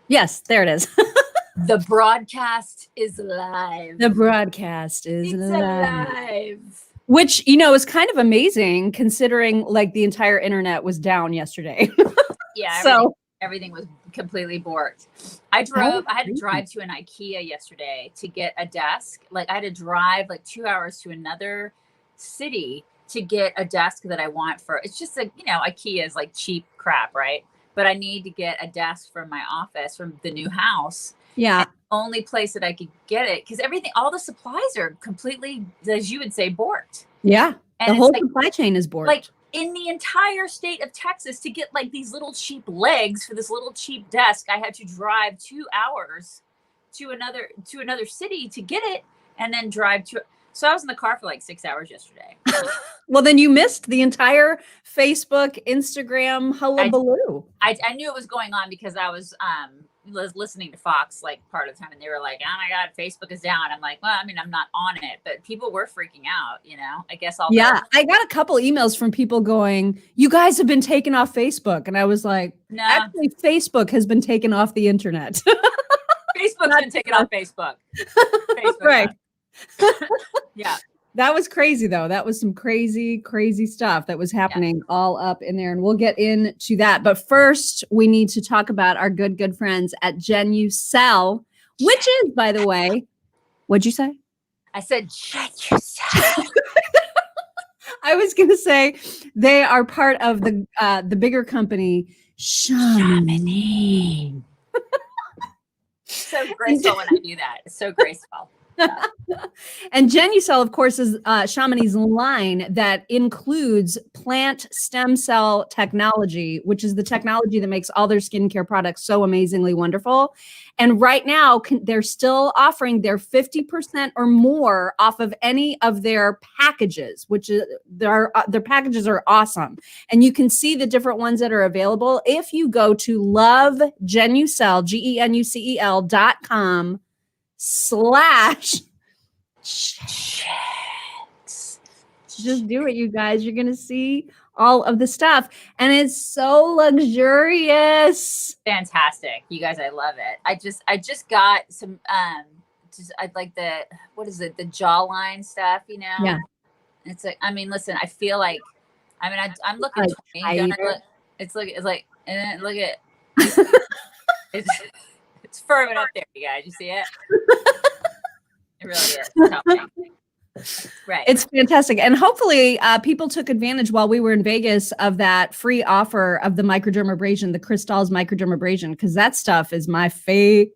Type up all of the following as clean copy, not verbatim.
Yes, there it is. The broadcast is live. The broadcast is It's live. alive. Which, is kind of amazing considering like the entire internet was down yesterday. Yeah, So everything was completely borked. I had to drive to an IKEA yesterday to get a desk. Like I had to drive like 2 hours to another city to get a desk that I want for, it's just like, IKEA is like cheap crap, right? But I need to get a desk from my office from the new house. yeah, And the only place that I could get it, because all the supplies are completely, as you would say, borked. yeah. And The whole like, supply chain is borked. like in the entire state of Texas to get like these little cheap legs for this little cheap desk, I had to drive 2 hours to another city to get it, and then drive to. So I was in the car for like 6 hours yesterday. Well, then you missed the entire Facebook, Instagram hullabaloo. I knew it was going on because I was listening to Fox like part of the time, and they were like, "Oh my God, Facebook is down." I'm like, well, I mean, I'm not on it, but people were freaking out. I guess I'll. Yeah, I got a couple emails from people going, "You guys have been taken off Facebook," and I was like, No. Actually, Facebook has been taken off the internet." Facebook's been taken off Facebook. Facebook Right. Yeah. That was crazy, though. That was some crazy, crazy stuff that was happening all up in there. And we'll get into that. But first, we need to talk about our good friends at Genucell, which is, by the way, what'd you say? I said Genucell. I was going to say they are part of the bigger company, Shamini. So graceful when I do that. It's so graceful. Yeah. And Genucell, of course, is Chamonix's line that includes plant stem cell technology, which is the technology that makes all their skincare products so amazingly wonderful. And right now, they're still offering their 50% or more off of any of their packages, which is their packages are awesome. And you can see the different ones that are available if you go to lovegenucell, GENUCEL.com/chants. Just do it, you guys. You're gonna see all of the stuff, and it's so luxurious. Fantastic, you guys. I love it. I just got some I'd like the, what is it, the jawline stuff, Yeah. It's like, I mean, listen, I feel like, I mean, I'm looking Like 20. Don't I look, it's like, and then look at it's firming up there, you guys. You see it? It really is. It's helping. Right. It's fantastic. And hopefully people took advantage while we were in Vegas of that free offer of the microdermabrasion, the Crystals microdermabrasion, because that stuff is my favorite.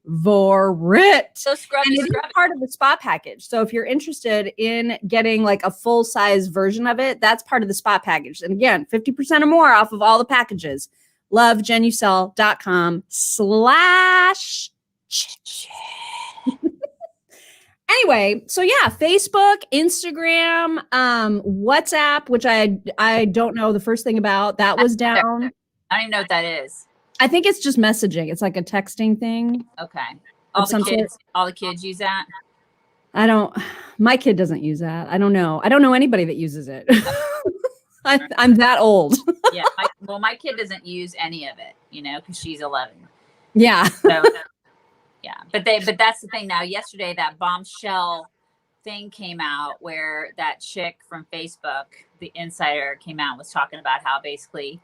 So scrubby, and it is part of the spa package. So if you're interested in getting like a full size version of it, that's part of the spa package. And again, 50% or more off of all the packages. lovegenucell.com/. Anyway, so yeah, Facebook, Instagram, WhatsApp, which I don't know the first thing about. That was down. I don't even know what that is. I think it's just messaging. It's like a texting thing. Okay. All the kids use that? My kid doesn't use that. I don't know. I don't know anybody that uses it. I'm that old. Yeah. My kid doesn't use any of it, because she's 11. Yeah. So, yeah, but that's the thing now. Yesterday, that bombshell thing came out where that chick from Facebook, the insider, came out and was talking about how basically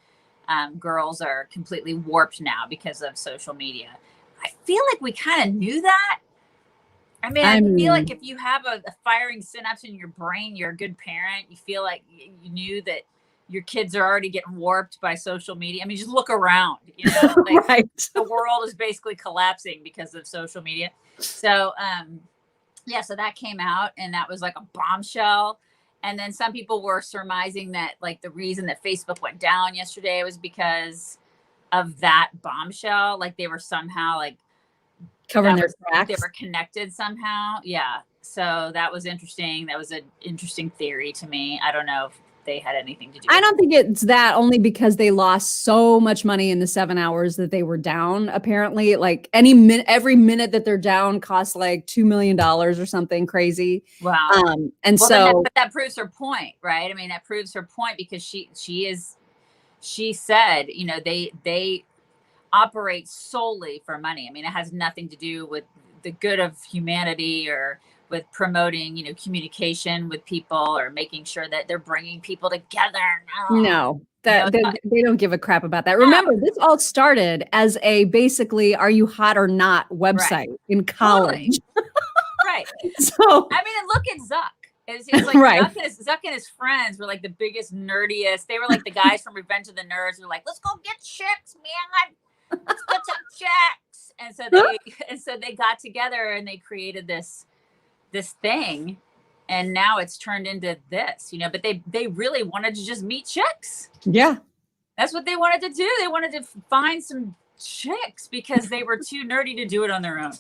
girls are completely warped now because of social media. I feel like we kind of knew that. I feel like if you have a firing synapse in your brain, you're a good parent. You feel like you knew that your kids are already getting warped by social media. I mean, just look around, Right. The world is basically collapsing because of social media. So, so that came out, and that was like a bombshell. And then some people were surmising that like the reason that Facebook went down yesterday was because of that bombshell. Like they were somehow like covering their tracks. They were connected somehow. Yeah. So that was interesting. That was an interesting theory to me. I don't know if they had anything to do with I don't think it's that, only because they lost so much money in the 7 hours that they were down. Apparently, like every minute that they're down costs like $2 million or something crazy. Wow. But that proves her point, right? I mean, that proves her point because she said, they operate solely for money. I mean, it has nothing to do with the good of humanity or with promoting, communication with people or making sure that they're bringing people together. No, that they don't give a crap about that. No. Remember, this all started as a basically "Are you hot or not" website in college. Totally. Right. So I mean, and look at Zuck. It's like right. Zuck and his friends were like the biggest, nerdiest. They were like the guys from Revenge of the Nerds who were like, let's go get chicks, man. Let's get some chicks. And so they got together and they created this thing. And now it's turned into this, but they really wanted to just meet chicks. Yeah. That's what they wanted to do. They wanted to find some chicks because they were too nerdy to do it on their own.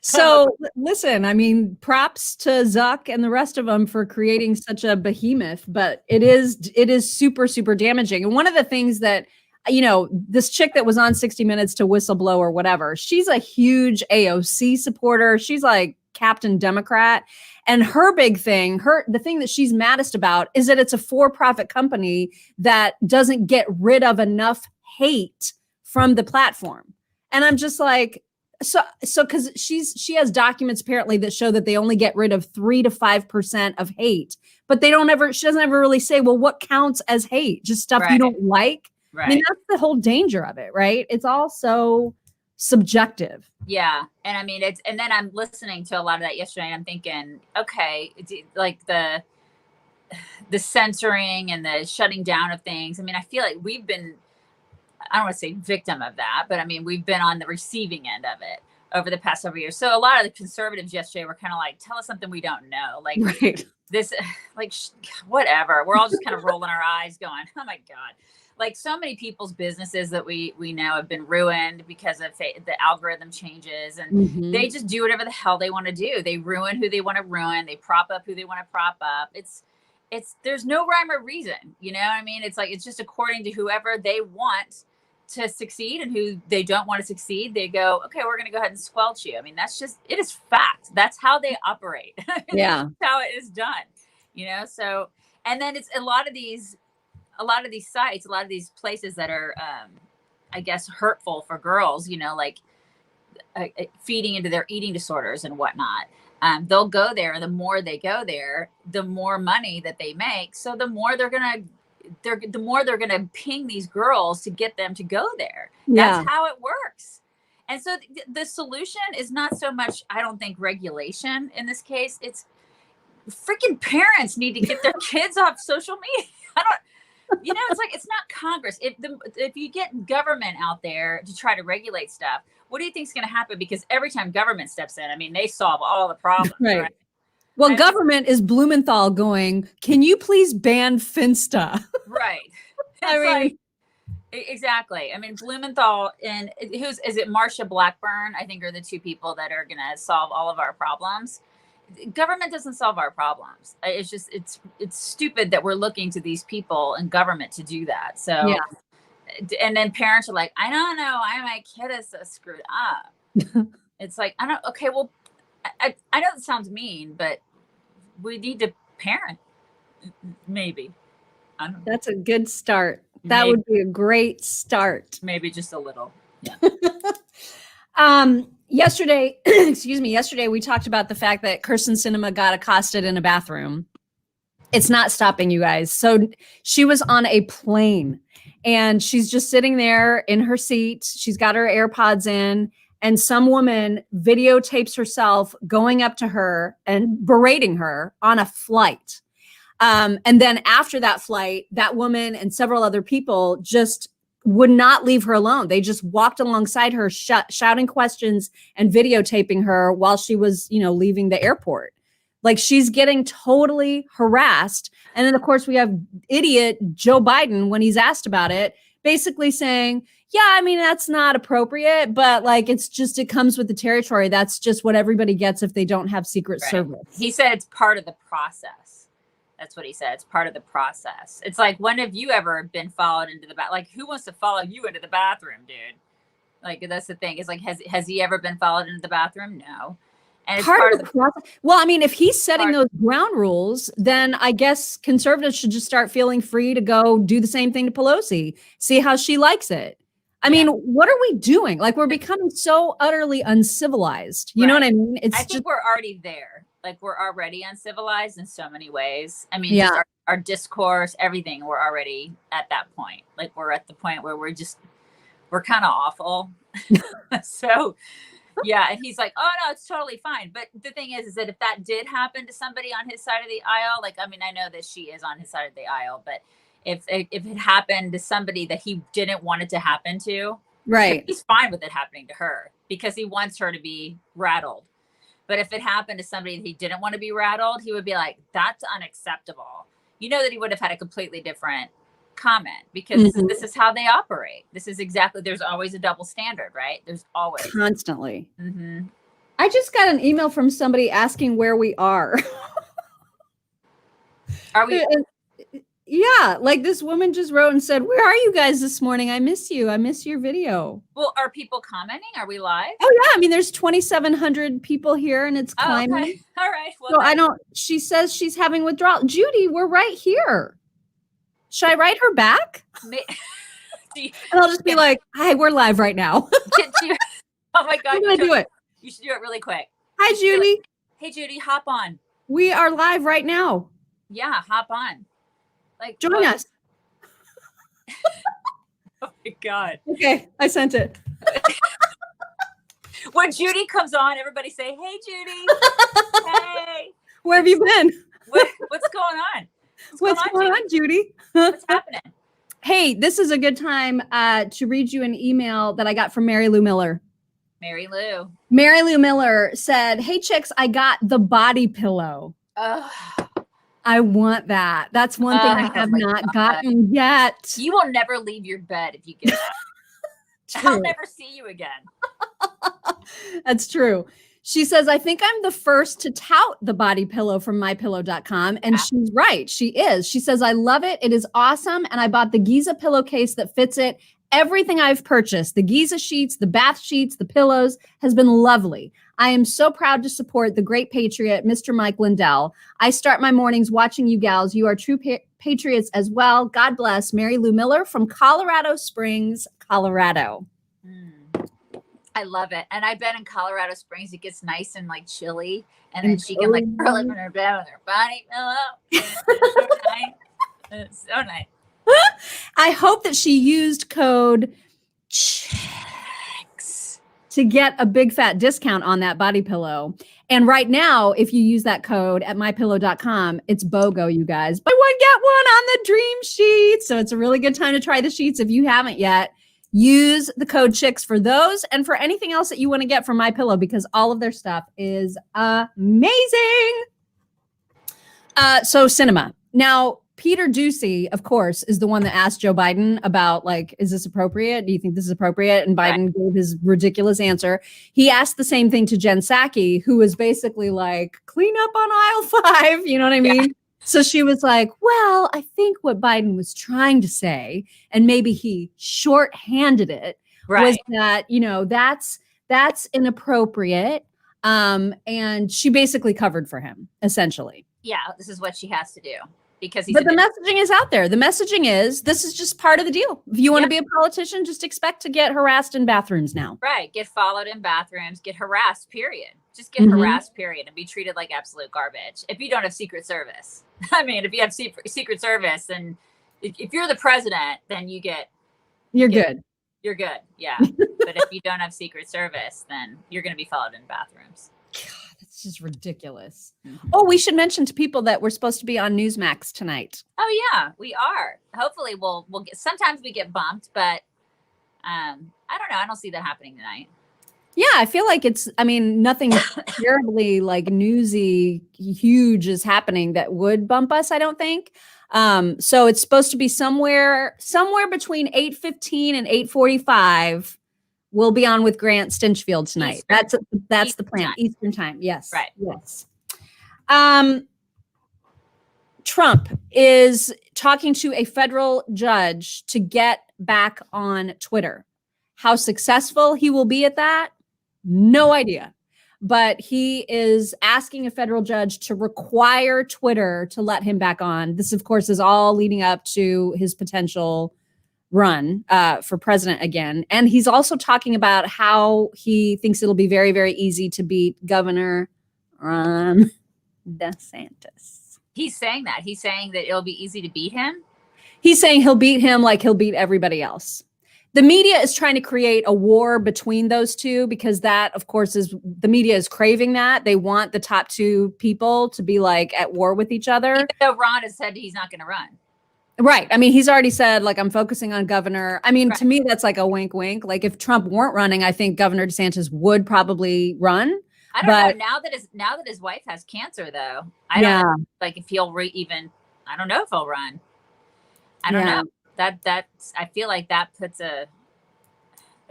So listen, I mean, props to Zuck and the rest of them for creating such a behemoth, but it is super, super damaging. And one of the things that, this chick that was on 60 Minutes to whistleblow or whatever, she's a huge AOC supporter. She's like Captain Democrat. And her big thing, the thing that she's maddest about is that it's a for-profit company that doesn't get rid of enough hate from the platform. And I'm just like, so because she has documents apparently that show that they only get rid of 3 to 5% of hate, but she doesn't ever really say, well, what counts as hate? Just stuff you don't like. Right. I mean, that's the whole danger of it, right? It's all so subjective. Yeah. And I mean, and then I'm listening to a lot of that yesterday and I'm thinking, okay, like the censoring and the shutting down of things. I mean, I feel like we've been, I don't want to say victim of that, but I mean, we've been on the receiving end of it over the past several years. So a lot of the conservatives yesterday were kind of like, tell us something we don't know. Like this, like whatever. We're all just kind of rolling our eyes going, oh my God. Like so many people's businesses that we know have been ruined because of the algorithm changes and they just do whatever the hell they want to do. They ruin who they want to ruin. They prop up who they want to prop up. There's no rhyme or reason, you know what I mean? It's like, it's just according to whoever they want to succeed and who they don't want to succeed. They go, okay, we're going to go ahead and squelch you. I mean, it is fact. That's how they operate. Yeah. That's how it is done, So, and then it's a lot of these sites, a lot of these places that are, I guess, hurtful for girls, like feeding into their eating disorders and whatnot. They'll go there, and the more they go there, the more money that they make. So the more they're gonna ping these girls to get them to go there. Yeah. That's how it works. And so the solution is not so much, I don't think, regulation in this case. It's freaking parents need to get their kids off social media. It's like, it's not Congress. If you get government out there to try to regulate stuff, what do you think is going to happen? Because every time government steps in, I mean, they solve all the problems. Right? Well, government is Blumenthal going, can you please ban Finsta? Right. Exactly. I mean, Blumenthal and is it Marsha Blackburn, I think, are the two people that are going to solve all of our problems. Government doesn't solve our problems. It's just, it's stupid that we're looking to these people in government to do that. So, yeah. And then parents are like, I don't know why my kid is so screwed up. It's like, okay, well, I know it sounds mean, but we need to parent, maybe. I don't know. That's a good start. That would be a great start. Maybe just a little. Yeah. Yesterday, we talked about the fact that Kirsten Sinema got accosted in a bathroom. It's not stopping, you guys. So she was on a plane and she's just sitting there in her seat. She's got her AirPods in and some woman videotapes herself going up to her and berating her on a flight. And then after that flight, that woman and several other people just would not leave her alone. They just walked alongside her, shouting questions and videotaping her while she was, leaving the airport. Like, she's getting totally harassed. And then, of course, we have idiot Joe Biden, when he's asked about it, basically saying, yeah, I mean, that's not appropriate, but like, it comes with the territory. That's just what everybody gets if they don't have Secret Service. He said it's part of the process. That's what he said. It's part of the process. It's like, when have you ever been followed into the bathroom? Like, who wants to follow you into the bathroom, dude? Like, that's the thing. It's like, has he ever been followed into the bathroom? No. And it's part of the process. Well, I mean, if he's setting those ground rules, then I guess conservatives should just start feeling free to go do the same thing to Pelosi. See how she likes it. I mean, what are we doing? Like, we're becoming so utterly uncivilized. You know what I mean? I think we're already there. Like, we're already uncivilized in so many ways. I mean, just our discourse, everything, we're already at that point. Like, we're at the point where we're kind of awful. So, yeah. And he's like, oh, no, it's totally fine. But the thing is that if that did happen to somebody on his side of the aisle, like, I mean, I know that she is on his side of the aisle, but if it happened to somebody that he didn't want it to happen to, right, he's fine with it happening to her because he wants her to be rattled. But if it happened to somebody that he didn't want to be rattled, he would be like, that's unacceptable. You know that he would have had a completely different comment because this is how they operate. This is exactly, there's always a double standard, right? There's always. Constantly. I just got an email from somebody asking where we are. Are we? Yeah, like this woman just wrote and said, where are you guys this morning? I miss you. I miss your video. Well, are people commenting? Are we live? Oh, yeah. I mean, there's 2,700 people here and it's climbing. Okay. All right. Well, she says she's having withdrawal. Judy, we're right here. Should I write her back? And I'll just be like, hi, we're live right now. Oh my God. I'm going to do it. You should do it really quick. Hi, Judy. Hey, Judy, hop on. We are live right now. Yeah, hop on. Like, join us. Oh my God. Okay, I sent it. When Judy comes on, everybody say, hey, Judy. Hey. Where have you been? What's going on? What's going on, Judy? What's happening? Hey, this is a good time to read you an email that I got from Mary Lou Miller. Mary Lou. Mary Lou Miller said, hey, chicks, I got the body pillow. I want that. That's one thing I have not gotten yet. You will never leave your bed if you get that. I'll never see you again. That's true. She says, I think I'm the first to tout the body pillow from mypillow.com. And she's right. She is. She says, I love it. It is awesome. And I bought the Giza pillowcase that fits it. Everything I've purchased, the Giza sheets, the bath sheets, the pillows, has been lovely. I am so proud to support the great patriot, Mr. Mike Lindell. I start my mornings watching you gals. You are true patriots as well. God bless. Mary Lou Miller from Colorado Springs, Colorado. I love it. And I bet in Colorado Springs, it gets nice and like chilly. And then she can like curl up in her bed with her body pillow. It's so nice. It's so nice. I hope that she used code CHICKS to get a big fat discount on that body pillow. And right now, if you use that code at mypillow.com, it's BOGO, you guys. Buy one, get one on the dream sheets. So it's a really good time to try the sheets if you haven't yet. Use the code CHICKS for those and for anything else that you want to get from MyPillow because all of their stuff is amazing. So cinema. Now, Peter Doocy, of course, is the one that asked Joe Biden about, like, is this appropriate? Do you think this is appropriate? And Biden gave his ridiculous answer. He asked the same thing to Jen Psaki, who was basically like, clean up on aisle 5. You know what I mean? Yeah. So she was like, well, I think what Biden was trying to say, and maybe he shorthanded it, was that, you know, that's inappropriate. And she basically covered for him, essentially. Yeah, this is what she has to do. Because but the messaging is out there. The messaging is this is just part of the deal. If you want to be a politician, just expect to get harassed in bathrooms now. Right. Get followed in bathrooms, get harassed, period. Just get harassed, period, and be treated like absolute garbage. If you don't have Secret Service. I mean, if you have Secret Service and if you're the president, then you're good. You're good. Yeah. But if you don't have Secret Service, then you're going to be followed in bathrooms. God, that's just ridiculous. Oh, we should mention to people that we're supposed to be on Newsmax tonight. Oh yeah, we are. Hopefully we'll get, sometimes we get bumped, but I don't know. I don't see that happening tonight. Yeah, I feel like nothing terribly like newsy, huge is happening that would bump us, I don't think. So it's supposed to be somewhere between 8:15 and 8:45. We'll be on with Grant Stinchfield tonight. Eastern. That's the plan. Time. Eastern time. Yes. Right. Yes. Trump is talking to a federal judge to get back on Twitter. How successful he will be at that? No idea. But he is asking a federal judge to require Twitter to let him back on. This, of course, is all leading up to his potential run for president again. And he's also talking about how he thinks it'll be very, very easy to beat Governor DeSantis. He's saying that. He's saying that it'll be easy to beat him. He's saying he'll beat him like he'll beat everybody else. The media is trying to create a war between those two because that, of course, is the media is craving that. They want the top two people to be like at war with each other. Even though Ron has said he's not going to run. Right. I mean, he's already said, like, I'm focusing on governor. I mean, to me, that's like a wink, wink. Like if Trump weren't running, I think Governor DeSantis would probably run. I don't know. Now that his wife has cancer, though, I don't know, like if he'll I don't know if he'll run. I don't know. That's I feel like that puts a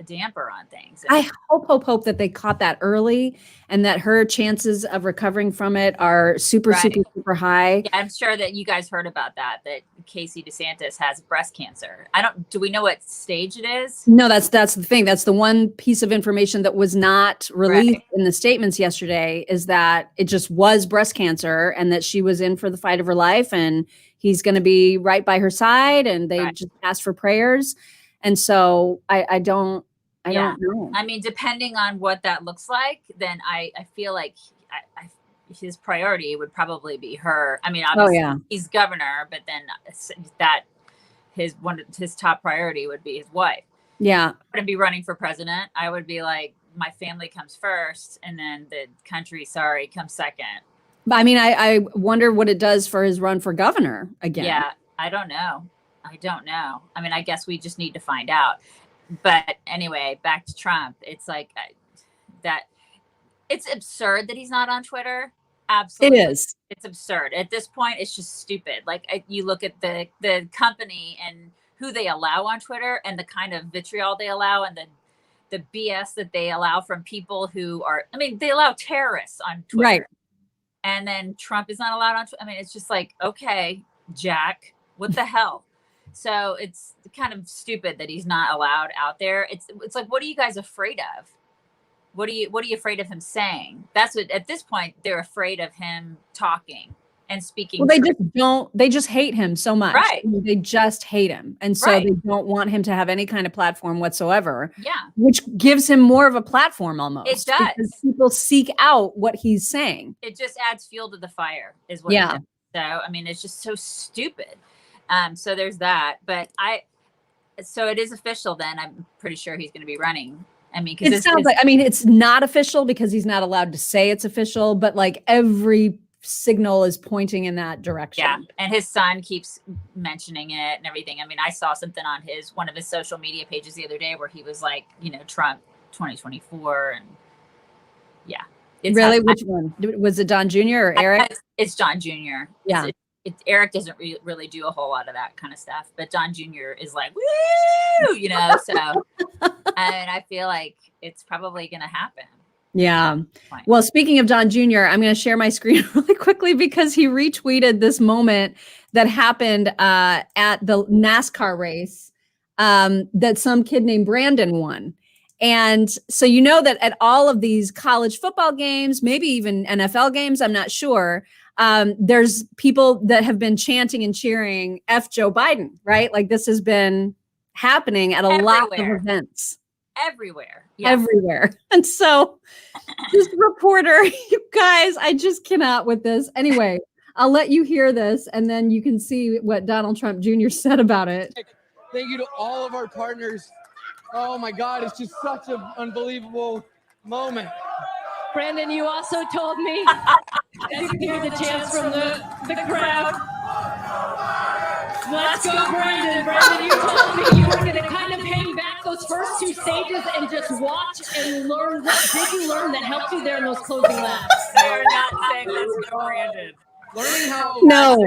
damper on things. I hope that they caught that early and that her chances of recovering from it are super high. Yeah, I'm sure that you guys heard about that Casey DeSantis has breast cancer. Do we know what stage it is? No, that's the thing. That's the one piece of information that was not released in the statements yesterday is that it just was breast cancer and that she was in for the fight of her life and he's going to be right by her side and they just asked for prayers. And so I don't know. I mean, depending on what that looks like, then I feel like his priority would probably be her. I mean, obviously he's governor, but then that his top priority would be his wife. Yeah. To be running for president, I would be like, my family comes first and then the country, comes second. But I mean, I wonder what it does for his run for governor again. Yeah, I don't know. I mean, I guess we just need to find out. But anyway, back to Trump. It's like that. It's absurd that he's not on Twitter. Absolutely. It is. It's absurd. At this point, it's just stupid. Like you look at the company and who they allow on Twitter and the kind of vitriol they allow and the BS that they allow from people who are, I mean, they allow terrorists on Twitter. Right. And then Trump is not allowed on Twitter. I mean, it's just like, okay, Jack, what the hell? So it's kind of stupid that he's not allowed out there. It's like, what are you guys afraid of? What are you afraid of him saying? That's what, at this point, they're afraid of him talking and speaking. Well, they just hate him so much. Right. They just hate him. And so they don't want him to have any kind of platform whatsoever. Yeah. Which gives him more of a platform almost. It does. Because people seek out what he's saying. It just adds fuel to the fire is what it does. So, I mean, it's just so stupid. So there's that, but so it is official then. I'm pretty sure he's going to be running. I mean, it sounds like, I mean, it's not official because he's not allowed to say it's official, but like every signal is pointing in that direction. Yeah. And his son keeps mentioning it and everything. I mean, I saw something on one of his social media pages the other day where he was like, Trump 2024. And yeah. Really? Which one? Was it Don Jr. or Eric? It's Don Jr. Yeah. Eric doesn't really do a whole lot of that kind of stuff, but Don Jr. is like, woo, so, and I feel like it's probably going to happen. Yeah. Well, speaking of Don Jr., I'm going to share my screen really quickly because he retweeted this moment that happened at the NASCAR race that some kid named Brandon won. And so that at all of these college football games, maybe even NFL games, I'm not sure, there's people that have been chanting and cheering F Joe Biden, right? Like this has been happening at a lot of events. Everywhere. Yeah. Everywhere. And so this reporter, you guys, I just cannot with this. Anyway, I'll let you hear this and then you can see what Donald Trump Jr. said about it. Thank you to all of our partners. Oh my God, it's just such an unbelievable moment. Brandon, you also told me you could hear the chants from the crowd. Let's go, Brandon. Brandon, you told me you were going to kind of hang back those first two stages and just watch and learn. What did you learn that helped you there in those closing laps? They're not saying let's go, Brandon. Learning how. No,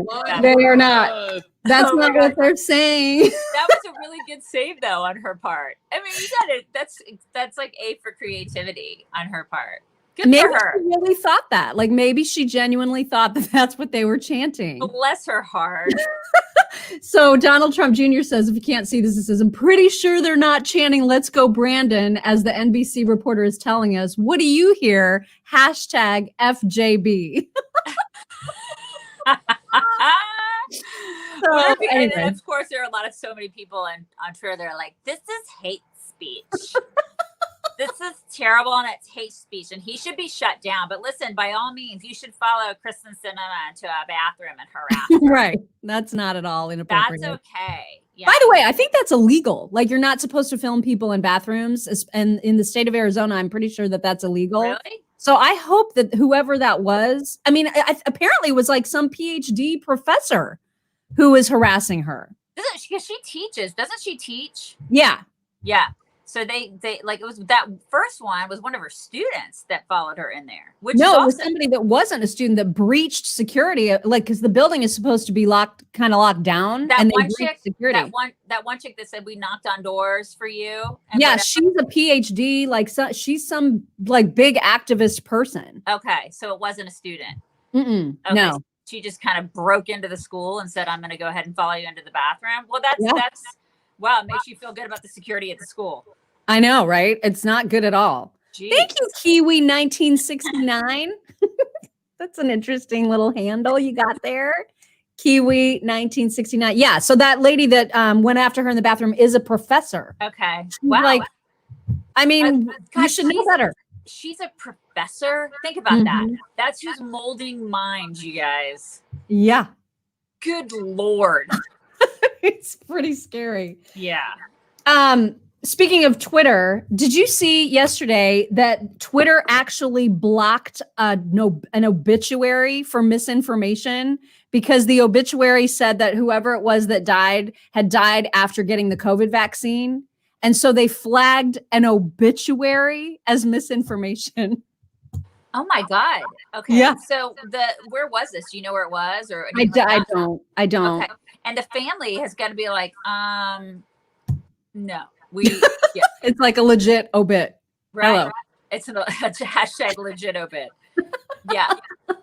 they are not. That's not what they're saying. That was a really good save, though, on her part. I mean, you got it. That's like A for creativity on her part. Good maybe for her. She really thought that. Like maybe she genuinely thought that that's what they were chanting. Bless her heart. So Donald Trump Jr. says, if you can't see this, it says, I'm pretty sure they're not chanting "Let's go, Brandon," as the NBC reporter is telling us. What do you hear? #FJB. And anyway. of course, there are so many people on Twitter that are like, this is hate speech. This is terrible and it's hate speech and he should be shut down. But listen, by all means, you should follow Kristen Sinema into a bathroom and harass her. Right. That's not at all inappropriate. That's okay. Yeah. By the way, I think that's illegal. Like you're not supposed to film people in bathrooms. And in the state of Arizona, I'm pretty sure that that's illegal. Really? So I hope that whoever that was, I mean, apparently it was like some PhD professor who was harassing her. Because she teaches. Doesn't she teach? Yeah. Yeah. So they like it was that first one was one of her students that followed her in there. Which No, is it was somebody that wasn't a student that breached security, like because the building is supposed to be locked down. That and one they chick, security. that one chick that said we knocked on doors for you. And Yeah, whatever. she's a PhD. Like she's some like big activist person. Okay, so it wasn't a student. Okay, No, so she just kind of broke into the school and said, "I'm going to go ahead and follow you into the bathroom." Well, that's wow. It makes you feel good about the security at the school. I know, right? It's not good at all. Jeez. Thank you, Kiwi 1969. That's an interesting little handle you got there. Kiwi 1969. Yeah. So that lady that went after her in the bathroom is a professor. Okay. She's Wow. Like, I mean, God, you should know better. She's a professor. Think about that. That's who's molding minds, you guys. Yeah. Good Lord. It's pretty scary. Yeah. Speaking of Twitter, did you see yesterday that Twitter actually blocked an obituary for misinformation because the obituary said that whoever it was that died had died after getting the COVID vaccine? And so they flagged an obituary as misinformation. Oh my God. Okay. Yeah. So where was this? Do you know where it was? Or I don't. Okay. And the family has got to be like, no. Yeah. It's like a legit obit. Right. Hello. It's a hashtag legit obit. Yeah.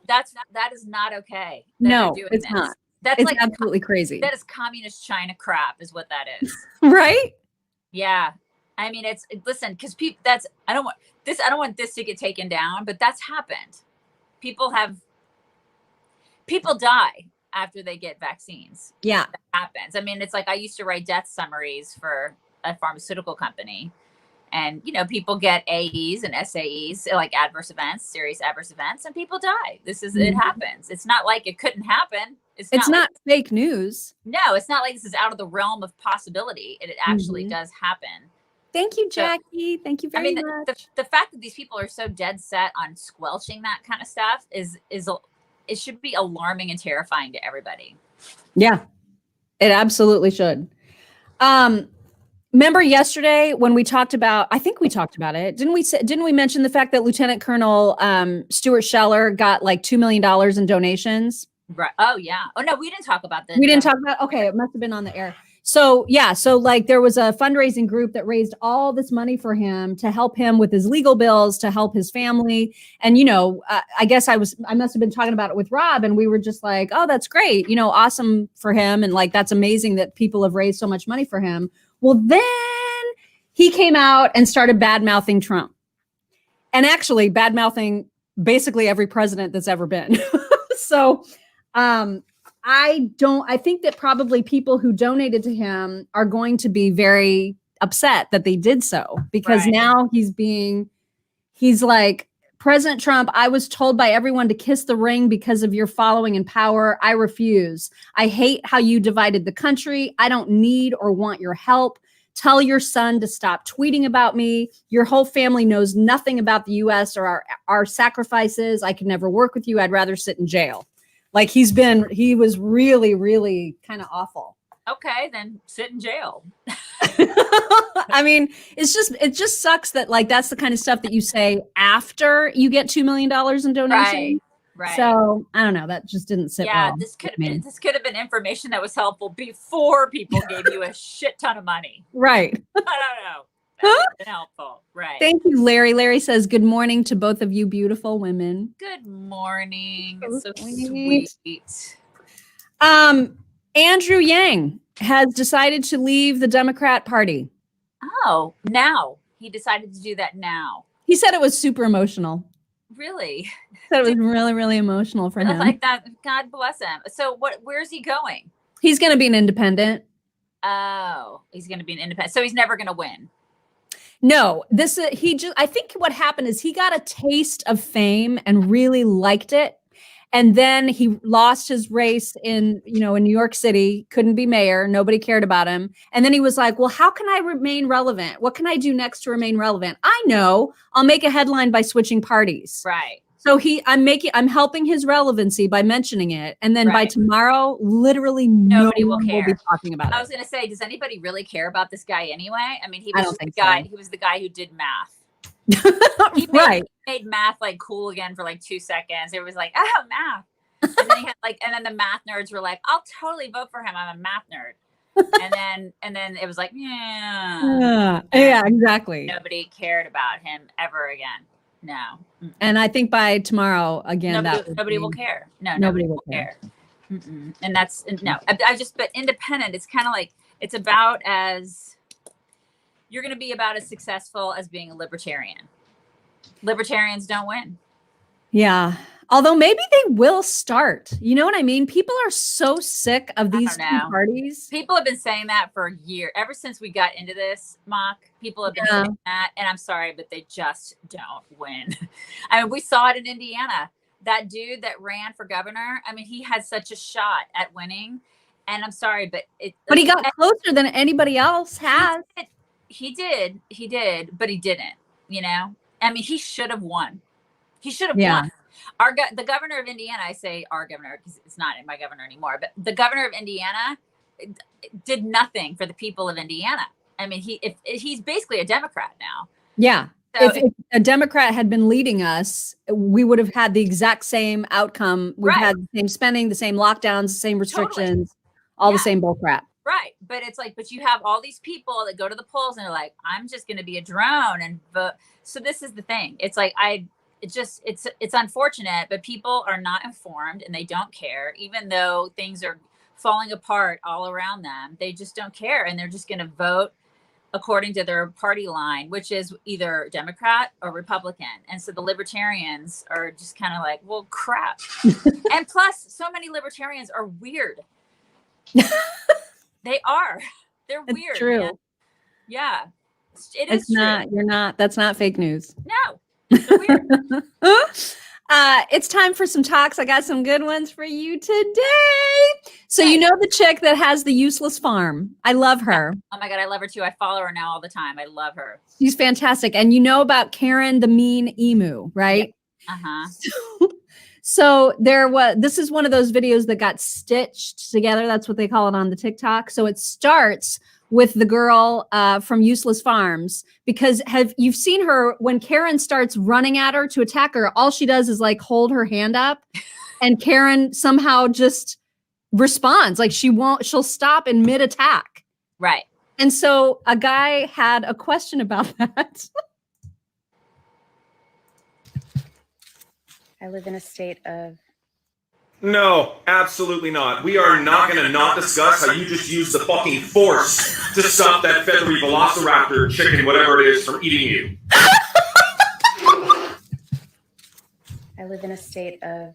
That is not okay. No, it's not. That's It's like absolutely crazy. that is communist China crap is what that is. Right? Yeah. I mean, listen, because people, I don't want this to get taken down, but that's happened. People die after they get vaccines. Yeah. That happens. I mean, it's like I used to write death summaries for a pharmaceutical company, and people get AEs and SAEs, like serious adverse events, and people die. It happens. It's not like it couldn't happen. It's not fake news. No, it's not like this is out of the realm of possibility. It actually does happen. Thank you, Jackie. Thank you very much. The fact that these people are so dead set on squelching that kind of stuff it should be alarming and terrifying to everybody. Yeah, it absolutely should. Remember yesterday when we talked about, I think we talked about it. Didn't we mention the fact that Lieutenant Colonel Stuart Scheller got like $2 million in donations? Right. Oh yeah. Oh no, we didn't talk about this. We didn't talk about, okay, it must have been on the air. So yeah, so like there was a fundraising group that raised all this money for him to help him with his legal bills, to help his family. And, I guess I must have been talking about it with Rob, and we were just like, oh, that's great. Awesome for him. And like, that's amazing that people have raised so much money for him. Well, then he came out and started bad-mouthing Trump, and actually bad-mouthing basically every president that's ever been. So, I think that probably people who donated to him are going to be very upset that they did so, because now he's like, President Trump, I was told by everyone to kiss the ring because of your following and power. I refuse. I hate how you divided the country. I don't need or want your help. Tell your son to stop tweeting about me. Your whole family knows nothing about the U.S. or our sacrifices. I could never work with you. I'd rather sit in jail. Like he was really, really kind of awful. Okay, then sit in jail. I mean, it just sucks that like that's the kind of stuff that you say after you get $2 million in donation. Right. So I don't know. That just didn't sit well. This could have been information that was helpful before people gave you a shit ton of money. Right. I don't know. That would have been helpful. Right. Thank you, Larry. Larry says, good morning to both of you beautiful women. Good morning. It's so Sweet. sweet. Andrew Yang has decided to leave the Democrat Party. Oh, now. He decided to do that now. He said it was super emotional. Really? He said it was really, really emotional for him. Like that. God bless him. So where's he going? He's going to be an independent. Oh, he's going to be an independent. So he's never going to win. No, I think what happened is he got a taste of fame and really liked it. And then he lost his race in New York City, couldn't be mayor. Nobody cared about him. And then he was like, well, how can I remain relevant? What can I do next to remain relevant? I know, I'll make a headline by switching parties. Right. So I'm helping his relevancy by mentioning it. And then by tomorrow, literally nobody will care. Will be talking about it. I was going to say, does anybody really care about this guy anyway? I mean, he was the guy who did math. He made math like cool again for like 2 seconds. It was like, oh, math. And then he had and then the math nerds were like, I'll totally vote for him. I'm a math nerd. and then it was like, yeah, exactly. Nobody cared about him ever again. No. Mm-mm. And I think by tomorrow again, nobody will care. No, nobody will care. Mm-mm. And that's but independent, it's kind of like, it's about you're going to be about as successful as being a libertarian. Libertarians don't win. Yeah. Although maybe they will start. You know what I mean? People are so sick of these two parties. People have been saying that for a year. Ever since we got into this, Mock, people have been saying that. And I'm sorry, but they just don't win. I mean, we saw it in Indiana. That dude that ran for governor, I mean, he had such a shot at winning. And I'm sorry, but he got closer than anybody else has. He did, but he didn't, I mean, he should have won. He should have won. The governor of Indiana, I say our governor because it's not my governor anymore, but the governor of Indiana did nothing for the people of Indiana. I mean, he's basically a Democrat now. Yeah. So if a Democrat had been leading us, we would have had the exact same outcome. We've had the same spending, the same lockdowns, the same restrictions, all the same bull crap. Right. But it's like, but you have all these people that go to the polls and they're like, I'm just going to be a drone and vote. So this is the thing. It's like, it's unfortunate, but people are not informed and they don't care, even though things are falling apart all around them. They just don't care. And they're just going to vote according to their party line, which is either Democrat or Republican. And so the libertarians are just kind of like, well, crap. And plus so many libertarians are weird. They are. They're weird. True. Man. Yeah. It's true. That's not fake news. No. Weird. It's time for some talks. I got some good ones for you today. So you know the chick that has the useless farm. I love her. Oh my God, I love her too. I follow her now all the time. I love her. She's fantastic. And you know about Karen the mean emu, right? Yeah. Uh-huh. So this is one of those videos that got stitched together. That's what they call it on the TikTok. So it starts with the girl from Useless Farms, because you've seen her when Karen starts running at her to attack her, all she does is like hold her hand up and Karen somehow just responds. Like she'll stop in mid attack. Right. And so a guy had a question about that. I live in a state of... No, absolutely not. We are not going to not discuss how you just used the fucking force to stop that feathery velociraptor chicken, whatever it is, from eating you. I live in a state of...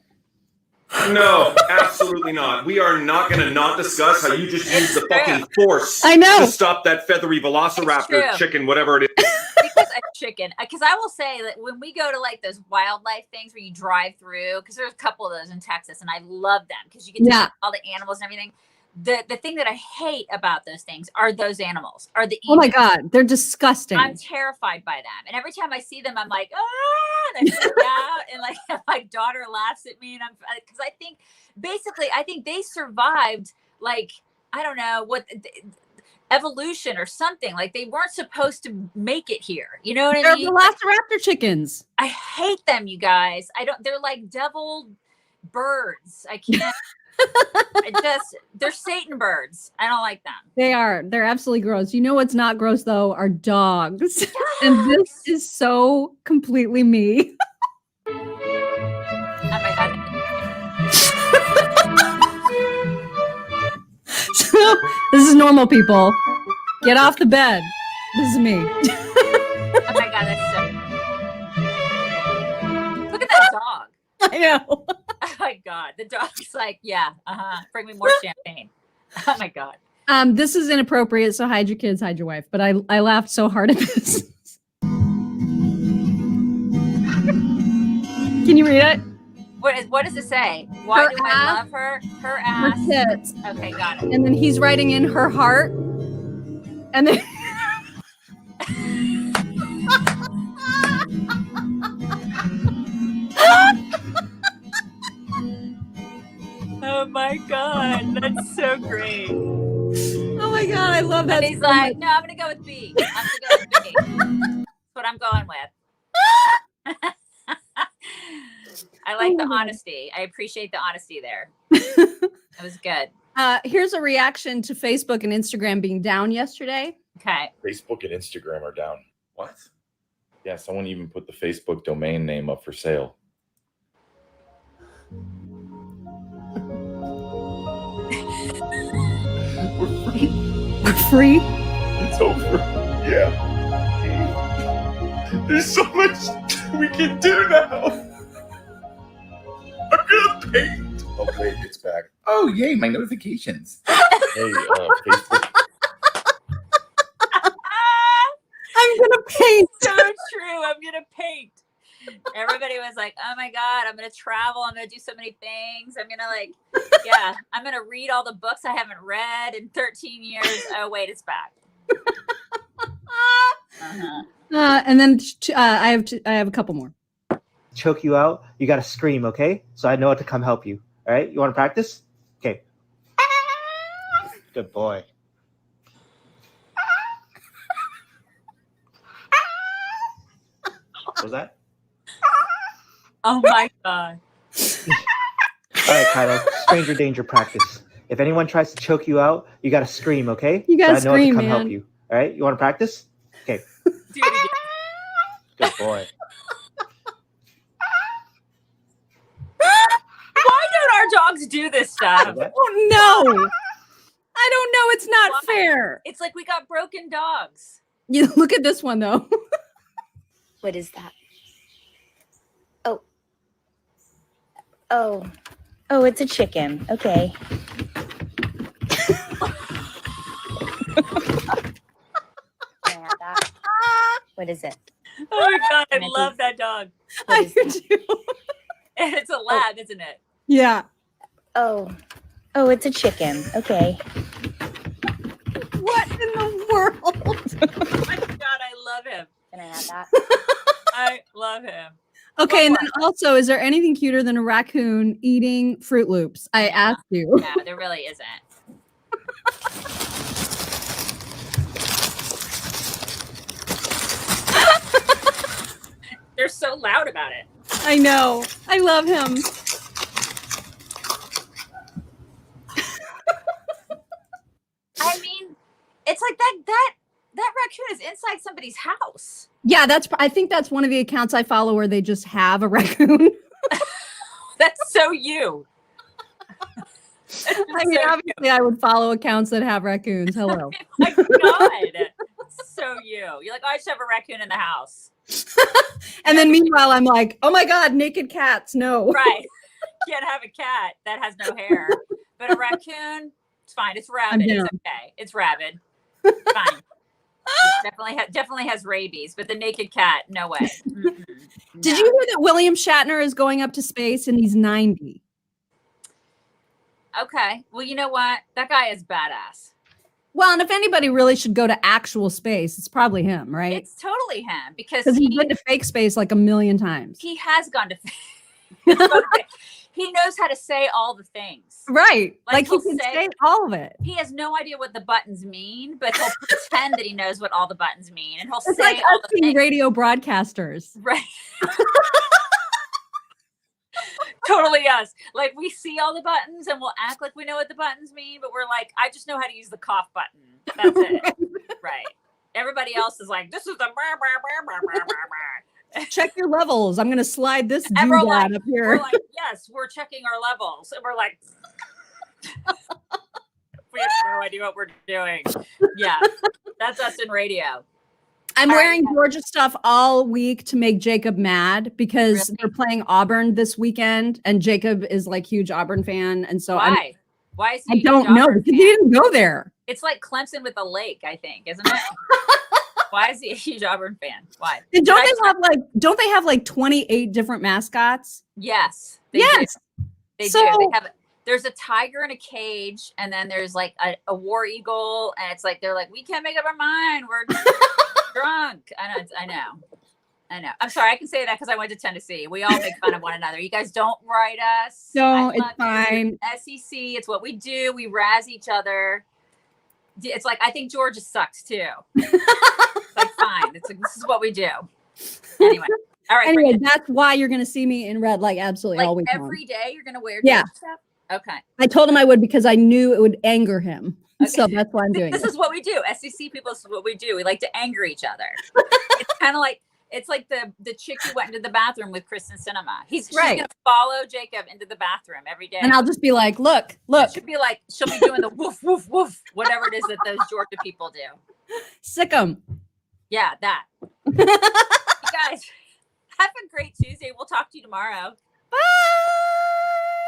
No, absolutely not. We are not going to not discuss how you just used the fucking force to stop that feathery velociraptor chicken, whatever it is. Because I will say that when we go to like those wildlife things where you drive through, because there's a couple of those in Texas and I love them because you get to see all the animals and everything. The thing that I hate about those things are those animals, are the emus. Oh my God, they're disgusting. I'm terrified by them. And every time I see them, I'm like, ah, and I freak out. And like my daughter laughs at me, and because I think they survived, like, I don't know what evolution or something. Like they weren't supposed to make it here. You know what I mean? They're velociraptor chickens. I hate them, you guys. They're like devil birds. I can't. They're Satan birds. I don't like them. They are. They're absolutely gross. You know what's not gross though are dogs. Yes. And this is so completely me. Oh my God. So, this is normal people. Get off the bed. This is me. Oh my God, that's so... Look at that dog. I know. Oh my God, the dog's like, yeah, bring me more champagne. Oh my God. This is inappropriate, so hide your kids, hide your wife. But I laughed so hard at this. Can you read it? What does it say? Why Her do I ass. love her? Her Her ass. tits. Okay, got it. And then he's writing in her heart. And then Oh my God, that's so great. oh my God, I love that. And he's so like, much. no, I'm gonna go with B. I'm gonna go with B. That's what I'm going with. I like the honesty. I appreciate the honesty there. It was good. Here's a reaction to Facebook and Instagram being down yesterday. Okay. Facebook and Instagram are down. What? Yeah, someone even put the Facebook domain name up for sale. We're free. It's over. Yeah. There's so much we can do now. I'm gonna paint. Oh wait, it's back. Oh yay, my notifications. Hey, Facebook. I'm gonna paint. So true. I'm gonna paint. Everybody was like, oh my God, I'm gonna travel. I'm gonna do so many things. I'm gonna I'm gonna read all the books I haven't read in 13 years. Oh wait, it's back. And then I have a couple more. Choke you out, you gotta scream, okay? So I know what to come help you. All right, you want to practice? Okay. Good boy. What was that? Oh my God. All right, Kylo, stranger danger practice. If anyone tries to choke you out, you gotta scream, okay? You gotta so I know scream, what to come man. help you. All right, you want to practice? Okay. Do it again. Good boy. Why don't our dogs do this stuff? Oh no! I don't know. It's not Why? fair. It's like we got broken dogs. You look at this one though. What is that? Oh, it's a chicken. Okay. Can I have that? What is it? Oh my God, I love that dog. What I is do that? too. And it's a lab, isn't it? Yeah. Oh, it's a chicken. Okay. What in the world? Oh my God, I love him. Can I have that? I love him. Okay, and then also, is there anything cuter than a raccoon eating Fruit Loops? I asked you. No, there really isn't. They're so loud about it. I know. I love him. I mean, it's like that raccoon is inside somebody's house. Yeah, I think that's one of the accounts I follow where they just have a raccoon. That's so you. I mean, obviously, I would follow accounts that have raccoons. Hello. My God. So you. You're like, oh, I just have a raccoon in the house. And then meanwhile, I'm like, oh my God, naked cats. No. Right. Can't have a cat that has no hair. But a raccoon, it's fine. It's rabid. It's down. okay. It's rabid. Fine. Definitely has rabies, but the naked cat, no way. Mm-mm. Did you hear that William Shatner is going up to space and he's 90? Okay. Well, you know what? That guy is badass. Well, and if anybody really should go to actual space, it's probably him, right? It's totally him because Because he's been to fake space like a million times. he has gone to he knows how to say all the things. Right. Like he he'll can say- say all of it. He has no idea what the buttons mean, but he'll pretend that he knows what all the buttons mean, and he'll It's say like all us the being things. radio broadcasters. Right. Totally us. Like we see all the buttons and we'll act like we know what the buttons mean, but we're like, I just know how to use the cough button. That's it. Right. Everybody else is like, this is the Check your levels. I'm going to slide this And we're doodad like- up We're here. like, yes, we're checking our levels. And we're like, we have no idea what we're doing. Yeah. That's us in radio. I'm All right. wearing Georgia stuff all week to make Jacob mad because Really? they're playing Auburn this weekend, and Jacob is like huge Auburn fan, and so I'm Why? Why is I he? a don't huge know Auburn because he fan? didn't go there. It's like Clemson with a lake, I think, isn't it? Why is he a huge Auburn fan? Why? And Should I try- don't they have like 28 different mascots? Yes, they Yes. do. They So- do. They have. There's a tiger in a cage, and then there's like a war eagle, and it's like they're like, we can't make up our mind. We're drunk. I know. I'm sorry. I can say that because I went to Tennessee. We all make fun of one another. You guys don't write us. No, I it's love you. fine. SEC. It's what we do. We razz each other. It's like I think Georgia sucks too. Like fine. It's like, this is what we do. Anyway. All right. Anyway, Bridget. that's why you're going to see me in red like absolutely Like all week long. every day you're gonna wear Yeah. Georgia stuff? Okay. I told him I would because I knew it would anger him. Okay. So that's why I'm doing This it. is what we do. SEC people, this is what we do. We like to anger each other. It's kind of like the chick who went into the bathroom with Kristen Cinema. She's Right. gonna follow Jacob into the bathroom every day. And I'll just be like, look. She'll be like, she'll be doing the woof woof woof, whatever it is that those Georgia people do. Sick 'em. Yeah, that. You guys, have a great Tuesday. We'll talk to you tomorrow.